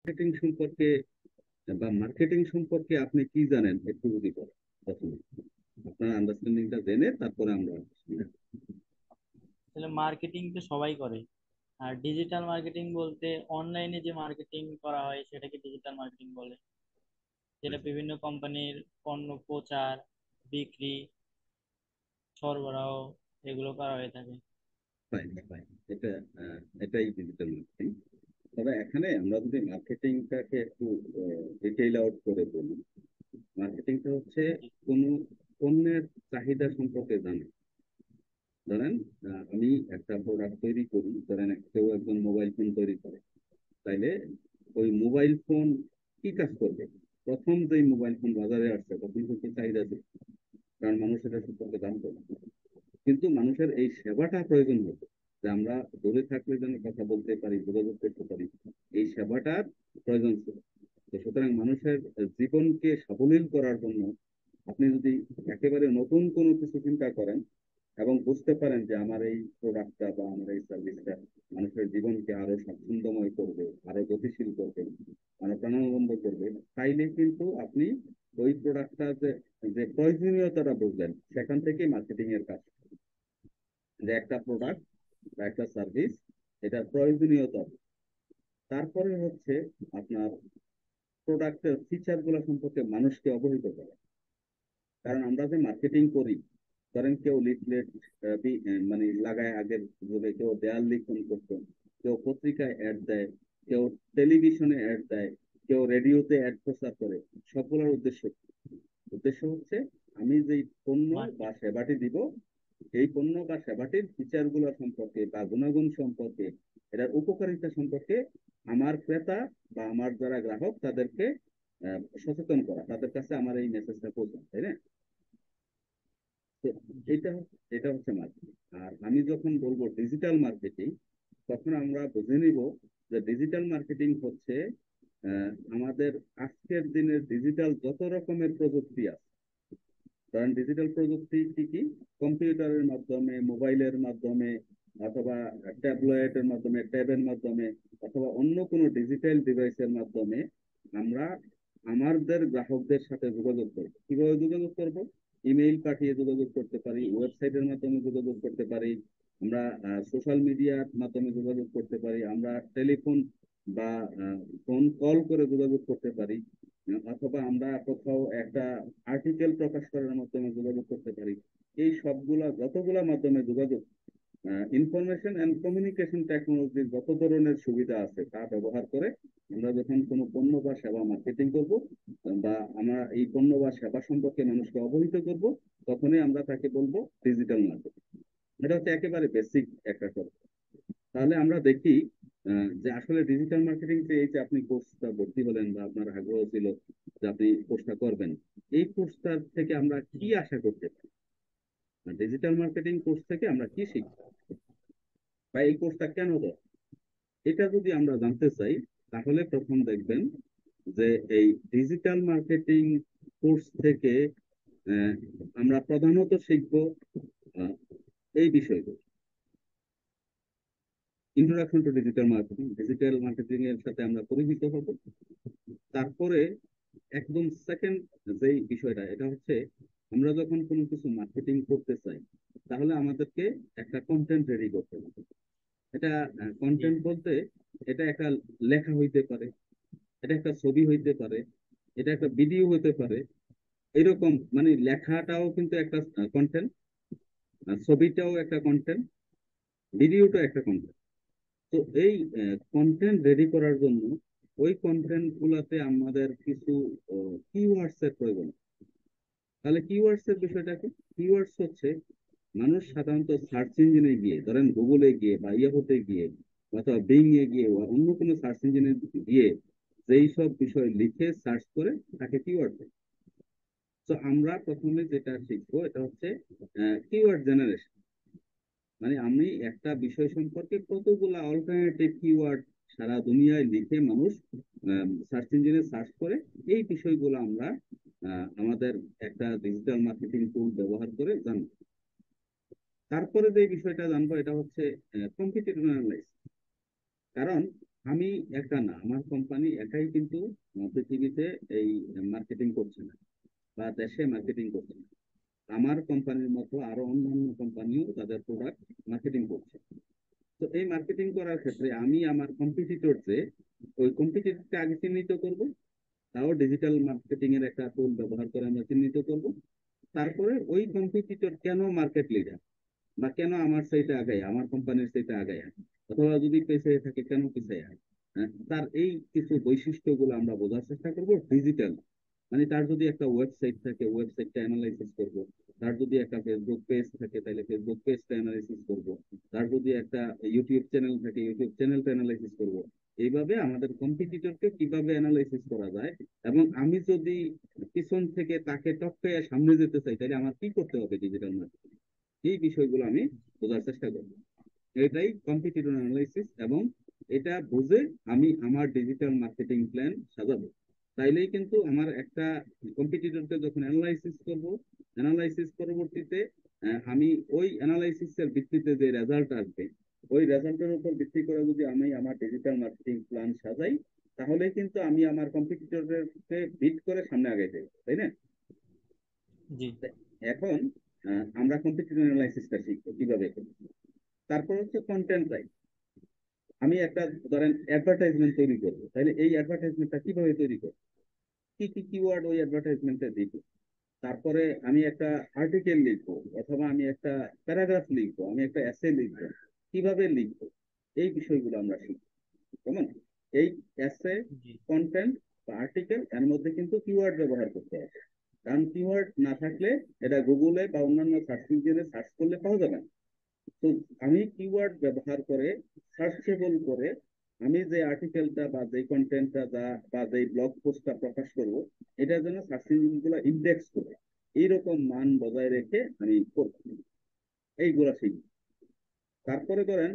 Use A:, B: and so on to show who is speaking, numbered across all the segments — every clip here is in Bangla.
A: মার্কেটিং সম্পর্কে মার্কেটিং সম্পর্কে আপনি কি জানেন একটু যদি বলেন প্রথমে আপনার আন্ডারস্ট্যান্ডিংটা জেনে তারপরে আমরা শুনি।
B: আসলে মার্কেটিং তো সবাই করে। আর ডিজিটাল মার্কেটিং বলতে অনলাইনে যে মার্কেটিং করা হয় সেটাকে ডিজিটাল মার্কেটিং বলে, যেটা বিভিন্ন কোম্পানির পণ্য প্রচার, বিক্রি, সরবরাহ এগুলো করা হয়ে থাকে।
A: ফাইন ফাইন, এটা এটাই ডিজিটাল মার্কেটিং। তবে এখানে আমরা যদি মার্কেটিংটাকে একটু ডিটেইল আউট করে বলি, মার্কেটিংটা হচ্ছে কোনো পণ্যের চাহিদা সম্পর্কে জানা। ধরেন আমি একটা প্রোডাক্ট তৈরি করি, ধরেন কেউ একজন মোবাইল ফোন তৈরি করে, তাইলে ওই মোবাইল ফোন কি কাজ করবে? প্রথম যে মোবাইল ফোন বাজারে আসছে তখন কিন্তু চাহিদা ছিল, কারণ মানুষ এটা সম্পর্কে জানতো না। কিন্তু মানুষের এই সেবাটা প্রয়োজন হতো, যে আমরা দূরে থাকলে যেন কথা বলতে পারি, যোগাযোগ করতে পারি, এই সেবাটার প্রয়োজন ছিল। তো সুতরাং মানুষের জীবনকে সাবলীল করার জন্য আপনি যদি একেবারে নতুন কোনো কিছু চিন্তা করেন এবং বুঝতে পারেন যে আমার এই প্রোডাক্টটা বা আমার এই সার্ভিসটা মানুষের জীবনকে আরো স্বাচ্ছন্দ্যময় করবে, আরো গতিশীল করবে, আরো প্রাণবন্ত করবে, তাইলে কিন্তু আপনি ওই প্রোডাক্টটা যে যে প্রয়োজনীয়তাটা বুঝলেন, সেখান থেকেই মার্কেটিং এর কাজ। যে একটা
B: জি।
A: প্রোডাক্ট বা একটা সার্ভিস, এটা প্রয়োজনীয়তা। তারপরে হচ্ছে আপনার প্রোডাক্টের ফিচার গুলো সম্পর্কে মানুষকে অবহিত করা। কারণ আমরা যে মার্কেটিং করি, ধরেন কেউ লিফলেট মানে লাগায় আগের যুগে, কেউ দেয়াল লিখন করতো, কেউ পত্রিকায় অ্যাড দেয়, কেউ টেলিভিশনে অ্যাড দেয়, কেউ রেডিওতে অ্যাড প্রচার করে। সবগুলোর উদ্দেশ্য কি? উদ্দেশ্য হচ্ছে আমি যেই পণ্য বা
B: মার্কেট।
A: সেবাটি দিব, এই পণ্য বা সেবাটির ফিচার গুলো সম্পর্কে বা গুণাগুণ সম্পর্কে, এটার উপকারিতা সম্পর্কে আমার ক্রেতা বা আমার যারা গ্রাহক তাদেরকে সচেতন করা, তাদের কাছে আমার এই মেসেজটা পৌঁছানো, তাই না? তো
B: জি।
A: এটা এটা হচ্ছে মার্কেটিং। আর আমি যখন বলবো ডিজিটাল মার্কেটিং, তখন আমরা বুঝে নিব যে ডিজিটাল মার্কেটিং হচ্ছে আমাদের আজকের দিনের ডিজিটাল যত রকমের প্রযুক্তি আছে। কারণ ডিজিটাল প্রযুক্তি কি কি? কম্পিউটারের মাধ্যমে, মোবাইলের মাধ্যমে, অথবা ট্যাবলেটের মাধ্যমে, ট্যাবের মাধ্যমে, অথবা অন্য কোনো ডিজিটাল ডিভাইসের মাধ্যমে আমরা আমাদের গ্রাহকদের সাথে যোগাযোগ করব। কিভাবে যোগাযোগ করব? ইমেইল পাঠিয়ে যোগাযোগ করতে পারি,
B: জি। জি।
A: ওয়েবসাইটের মাধ্যমে যোগাযোগ করতে পারি, আমরা সোশ্যাল মিডিয়ার মাধ্যমে যোগাযোগ করতে পারি, আমরা টেলিফোন বা ফোন কল করে যোগাযোগ করতে পারি, অথবা আমরা কোথাও একটা আর্টিকেল প্রকাশ করার মাধ্যমে যোগাযোগ করতে পারি। এই সবগুলা যতগুলা মাধ্যমে যোগাযোগ, ইনফরমেশন অ্যান্ড কমিউনিকেশন টেকনোলজির যত ধরনের সুবিধা আছে তা ব্যবহার করে আমরা যখন কোনো পণ্য বা সেবা মার্কেটিং করব, বা আমরা এই পণ্য বা সেবা সম্পর্কে মানুষকে অবহিত করব, তখনই আমরা তাকে বলবো ডিজিটাল মার্কেটিং। এটা হচ্ছে একেবারে বেসিক একটা কথা। তাহলে আমরা দেখি যে আসলে ডিজিটাল মার্কেটিং যে এই যে আপনি কোর্সটা ভর্তি হলেন বা আপনার আগ্রহ ছিল যে আপনি কোর্সটা করবেন, এই কোর্সটার থেকে আমরা
B: জি।
A: কি আশা করতে পারি? ডিজিটাল মার্কেটিং কোর্স থেকে আমরা কি শিখব, বা এই কোর্সটা কেন দেয়, এটা যদি আমরা জানতে চাই, তাহলে প্রথম দেখবেন যে এই ডিজিটাল মার্কেটিং কোর্স থেকে আহ, আমরা প্রধানত শিখব আহ, এই বিষয়গুলো। Introduction to digital marketing, digital marketing এর সাথে আমরা পরিচিত হব। তারপরে একদম সেকেন্ড যেই বিষয়টা, এটা হচ্ছে আমরা যখন কোনো কিছু মার্কেটিং করতে চাই, তাহলে আমাদেরকে একটা কন্টেন্ট রেডি করতে হবে। এটা
B: জি।
A: কন্টেন্ট বলতে এটা একটা লেখা হইতে পারে, এটা একটা ছবি হইতে পারে, এটা একটা ভিডিও হইতে পারে। এরকম মানে লেখাটাও কিন্তু একটা কন্টেন্ট, ছবিটাও একটা কন্টেন্ট, ভিডিওটাও একটা কন্টেন্ট। তো এই কন্টেন্ট রেডি করার জন্য ওই কন্টেন্ট গুলাতে আমাদের কিছু কিওয়ার্ডস এর প্রয়োজন। তাহলে কিওয়ার্ডস এর বিষয়টা কি? কিওয়ার্ডস হচ্ছে মানুষ সাধারণত সার্চ ইঞ্জিনে গিয়ে, ধরেন গুগলে গিয়ে বা ইয়াহুতে গিয়ে অথবা বিং এ গিয়ে বা অন্য কোনো সার্চ ইঞ্জিনে গিয়ে যেই সব বিষয় লিখে সার্চ করে তাকে কিওয়ার্ড দেয়। তো আমরা প্রথমে যেটা শিখবো এটা হচ্ছে কিওয়ার্ড জেনারেশন। মানে আমি একটা বিষয় সম্পর্কে কতগুলা অল্টারনেটিভ কিওয়ার্ড সারা দুনিয়ায় লিখে মানুষ সার্চ ইঞ্জিনে সার্চ করে, এই বিষয়গুলো আমরা আমাদের একটা ডিজিটাল মার্কেটিং টুল ব্যবহার করে জানবো। তারপরে যে বিষয়টা জানবো এটা হচ্ছে কম্পিটিটিভ অ্যানালাইসিস। কারণ আমি একা না, আমার কোম্পানি একাই কিন্তু পৃথিবীতে এই মার্কেটিং করছে না বা দেশে মার্কেটিং করছে না। আমার কোম্পানির মতো আরো অন্যান্য কোম্পানিও তাদের প্রোডাক্ট মার্কেটিং করছে। তো এই মার্কেটিং করার ক্ষেত্রে আমি আমার কম্পিটিটর যে ওই কম্পিটিটরকে আগে চিহ্নিত করব, তাও ডিজিটাল মার্কেটিং এর একটা টুল ব্যবহার করে আমরা চিহ্নিত করব। তারপরে ওই কম্পিটিটর কেন মার্কেট লিডার বা কেন আমার সেইটা আগায়, আমার কোম্পানির সেইটা আগায়, অথবা যদি পেছিয়ে থাকে কেন পিছিয়ে, তার এই কিছু বৈশিষ্ট্যগুলো আমরা বোঝার চেষ্টা করব ডিজিটাল। মানে তার যদি একটা ওয়েবসাইট থাকে, ওয়েবসাইটটা অ্যানালাইসিস করব। তার যদি একটা ফেসবুক পেজ থাকে, তাহলে ফেসবুক পেজটা অ্যানালাইসিস করব। তার যদি একটা ইউটিউব চ্যানেল থাকে, ইউটিউব চ্যানেলটা অ্যানালাইসিস করব। এইভাবে আমাদের কম্পিটিটরকে কিভাবে অ্যানালাইসিস করা যায়, এবং আমি যদি পিছন থেকে তাকে টপকে সামনে যেতে চাই, তাহলে আমার কি করতে হবে ডিজিটাল মার্কেটিং, এই বিষয়গুলো আমি বোঝার চেষ্টা করব। এটাই কম্পিটিটর অ্যানালাইসিস, এবং এটা বুঝে আমি আমার ডিজিটাল মার্কেটিং প্ল্যান সাজাবো। তাইলেই কিন্তু আমার একটা কম্পিটিটরকে যখন অ্যানালাইসিস করব, অ্যানালাইসিস পরবর্তীতে আমি ওই অ্যানালাইসিসের ভিত্তিতে যে রেজাল্ট আসবে, ওই রেজাল্টের উপর ভিত্তি করে যদি আমি আমার ডিজিটাল মার্কেটিং প্ল্যান সাজাই, তাহলে কিন্তু আমি আমার কম্পিটিটরকে বিট করে সামনে আগাই যাই, তাই না?
B: জি।
A: এখন আমরা কম্পিটিটর অ্যানালাইসিসটা শিখবো কিভাবে করবো। তারপর হচ্ছে কন্টেন্ট রাইট। আমি একটা ধরেন অ্যাডভার্টাইজমেন্ট তৈরি করবো, তাহলে এই অ্যাডভার্টাইজমেন্টটা কিভাবে তৈরি করবো, কি কি কিওয়ার্ড ওই অ্যাডভার্টাইজমেন্টে দিব। তারপরে আমি একটা আর্টিকেল লিখবো, অথবা আমি একটা প্যারাগ্রাফ লিখবো, আমি একটা এসে লিখবো, কিভাবে লিখবো, এই বিষয়গুলো আমরা শিখবো। কেমন? এই এসে,
B: জি।
A: কন্টেন্ট বা আর্টিকেল, এর মধ্যে কিন্তু কিওয়ার্ড ব্যবহার করতে হবে। কারণ কিওয়ার্ড না থাকলে এটা গুগলে বা অন্যান্য সার্চ ইঞ্জিনে সার্চ করলে পাওয়া যাবে না। তো আমি কিওয়ার্ড ব্যবহার করে, সার্চেবল করে, আমি যে আর্টিকেলটা বা যে কন্টেন্টটা বা যে ব্লগ পোস্টটা প্রকাশ করব, এটা যেন সার্চ ইঞ্জিনগুলো ইন্ডেক্স করে এইরকম মান বজায় রেখে আমি করব, এইগুলা শিখব। তারপরে ধরেন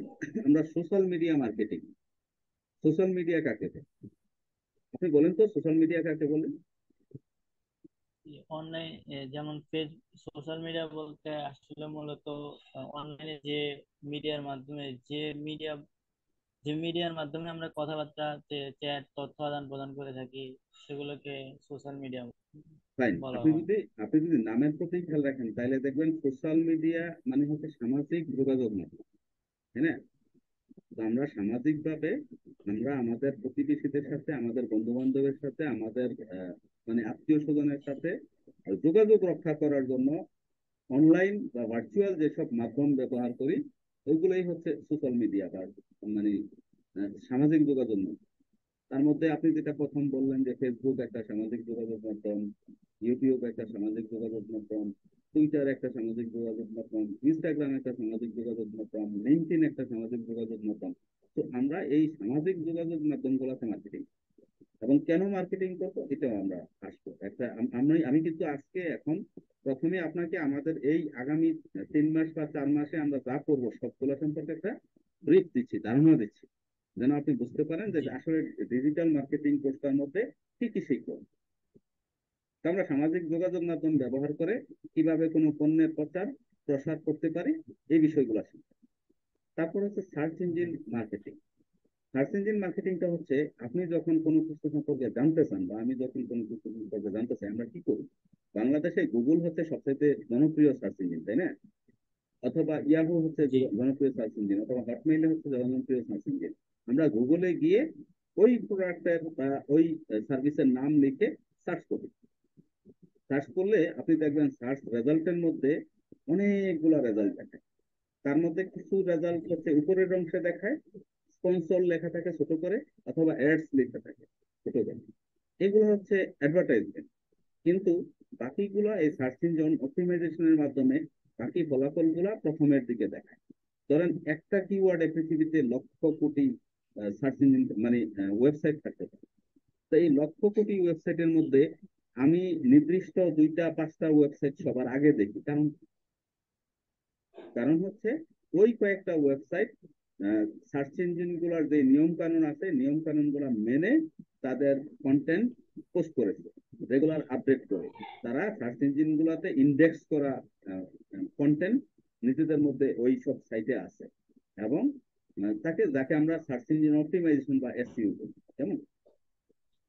A: আমরা social media marketing. Social media কাকে বলে? আপনি বলেন তো সোশ্যাল মিডিয়া কাকে বলেন?
B: অনলাইন, যেমন ফেস, সোশ্যাল মিডিয়া বলতে আসলে মূলত অনলাইনে যে মিডিয়ার মাধ্যমে, যে মিডিয়ার মাধ্যমে আমরা কথাবার্তা, চ্যাট, তথ্য আদান প্রদান করে থাকি, সেগুলোকে সোশ্যাল মিডিয়া
A: ফাইন।
B: বলা
A: আপনি
B: হয়।
A: যদি আপনি যদি নামের প্রতি খেয়াল রাখেন, তাহলে দেখবেন সোশ্যাল মিডিয়া মানে হচ্ছে সামাজিক যোগাযোগ মাধ্যম, তাই না? তো আমরা সামাজিক ভাবে আমরা আমাদের প্রতিবেশীদের সাথে, আমাদের বন্ধু বান্ধবের সাথে, আমাদের মানে আত্মীয় স্বজনের সাথে যোগাযোগ রক্ষা করার জন্য অনলাইন বা ভার্চুয়াল যেসব মাধ্যম ব্যবহার করি, ওইগুলোই হচ্ছে সোশ্যাল মিডিয়া বা মানে সামাজিক যোগাযোগ মাধ্যম। তার মধ্যে আপনি যেটা প্রথম বললেন যে ফেসবুক একটা সামাজিক যোগাযোগ মাধ্যম, ইউটিউব একটা সামাজিক যোগাযোগ মাধ্যম, টুইটার একটা সামাজিক যোগাযোগ মাধ্যম, ইনস্টাগ্রাম একটা সামাজিক যোগাযোগ মাধ্যম, লিঙ্কডইন একটা সামাজিক যোগাযোগ মাধ্যম। তো আমরা এই সামাজিক যোগাযোগ মাধ্যমগুলোতে মার্কেটিং, এবং কেন মার্কেটিং করবো এটাও আমরা আসবো একটা। আমি কিন্তু আজকে এখন প্রথমে আপনাকে আমাদের এই আগামী 3 মাস বা 4 মাসে আমরা যা করবো সবগুলো সম্পর্কে একটা ব্রিফ দিচ্ছি, ধারণা দিচ্ছি, যেন আপনি বুঝতে পারেন যে
B: জি।
A: আসলে ডিজিটাল মার্কেটিং কোর্সটার মধ্যে কি কি শিখবো। তো আমরা সামাজিক যোগাযোগ মাধ্যম ব্যবহার করে কিভাবে কোনো পণ্যের প্রচার প্রসার করতে পারি, এই বিষয়গুলো শিখবো। তারপর হচ্ছে সার্চ
B: জি।
A: Engine marketing. সার্চ ইঞ্জিন মার্কেটিংটা হচ্ছে আপনি যখন কোনো কিছু সম্পর্কে জানতে চান, বা আমি যখন কোনো কিছু সম্পর্কে জানতে চাই, আমরা কি করি? বাংলাদেশে গুগল হচ্ছে সবচেয়ে জনপ্রিয় সার্চ ইঞ্জিন, তাই না? অথবা ইয়াহু হচ্ছে
B: জি।
A: জনপ্রিয় সার্চ ইঞ্জিন, অথবা হটমেইলে হচ্ছে জনপ্রিয় সার্চ ইঞ্জিন। আমরা গুগলে গিয়ে ওই প্রোডাক্টের বা ওই সার্ভিসের নাম লিখে সার্চ করি। সার্চ করলে আপনি দেখবেন সার্চ রেজাল্টের মধ্যে অনেকগুলো রেজাল্ট দেখায়। তার মধ্যে কিছু রেজাল্ট
B: জি।
A: হচ্ছে উপরের অংশে দেখায়, স্পন্সর লেখা থাকে ছোট করে, অথবা অ্যাডস লেখা থাকে ছোট করে, এগুলো হচ্ছে অ্যাডভার্টাইজমেন্ট। কিন্তু বাকিগুলো এই সার্চ ইঞ্জিন অপটিমাইজেশনের মাধ্যমে বাকি ফলাফলগুলো প্রথমের দিকে দেখায়। ধরেন একটা কিওয়ার্ডে পৃথিবীতে লক্ষ কোটি সার্চ ইঞ্জিন মানে ওয়েবসাইট থাকতে পারে। তো এই লক্ষ কোটি ওয়েবসাইটের মধ্যে আমি নির্দিষ্ট 2টা 5টা ওয়েবসাইট সবার আগে দেখি। কারণ কারণ হচ্ছে ওই কয়েকটা ওয়েবসাইট সার্চ ইঞ্জিন গুলার যে নিয়ম কানুন আছে, নিয়ম কানুন গুলা মেনে তাদের কন্টেন্ট পোস্ট করেছে, রেগুলার আপডেট করে। তারা সার্চ ইঞ্জিন গুলাতে ইন্ডেক্স করা কন্টেন্ট নিজেদের মধ্যে ওই সব সাইটে আছে, এবং তাকে যাকে আমরা সার্চ ইঞ্জিন অপটিমাইজেশন বা এসইও বলি, কেমন?